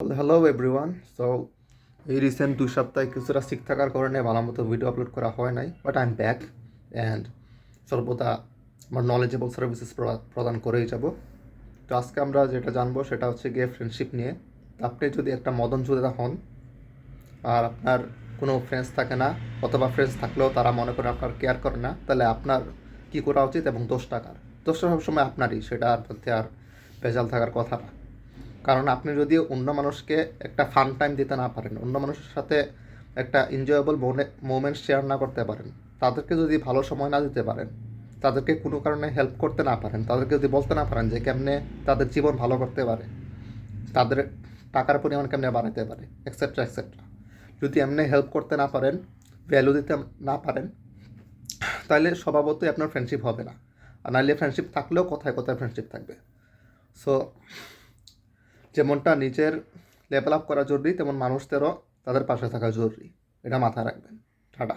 Hello everyone. So এই recent 2 সপ্তাহে কিছুটা সিক থাকার কারণে ভালো মতো ভিডিও আপলোড করা হয় নাই, but I am back and সর্বদা আমার নলেজেবল সার্ভিসেস প্রদান করেই যাব। তো আজকে আমরা যেটা জানবো সেটা হচ্ছে গিয়ে ফ্রেন্ডশিপ নিয়ে। আপনি যদি একটা মদন যোদ্ধা হন আর আপনার কোনো ফ্রেন্ডস থাকে না, অথবা ফ্রেন্ডস থাকলেও তারা মনে করে আপনার কেয়ার করে না, তাহলে আপনার কী করা উচিত এবং দোষটা কার? দোষটা সবসময় আপনারই, সেটা আর মধ্যে আর ভেজাল থাকার কথা না। কারণ আপনি যদি অন্য মানুষকে একটা ফান টাইম দিতে না পারেন, অন্য মানুষের সাথে একটা এনজয়েবল মোমেন্ট শেয়ার না করতে পারেন, তাদেরকে যদি ভালো সময় না দিতে পারেন, তাদেরকে কোনো কারণে হেল্প করতে না পারেন, তাদেরকে যদি বলতে না পারেন যে কেমনে তাদের জীবন ভালো করতে পারে, তাদের টাকার পরিমাণ কেমনে বাড়াতে পারে, এক্সেট্রা এক্সেট্রা, যদি এমনি হেল্প করতে না পারেন, ভ্যালু দিতে না পারেন, তাহলে স্বভাবতই আপনার ফ্রেন্ডশিপ হবে না। আর নাহলে ফ্রেন্ডশিপ থাকলেও কোথায় কোথায় ফ্রেন্ডশিপ থাকবে। সো যেমনটা নিজের লেভেল আপ করা জরুরি, তেমন মানুষদেরও তাদের পাশে থাকা জরুরি। এটা মাথায় রাখবেন। টাটা।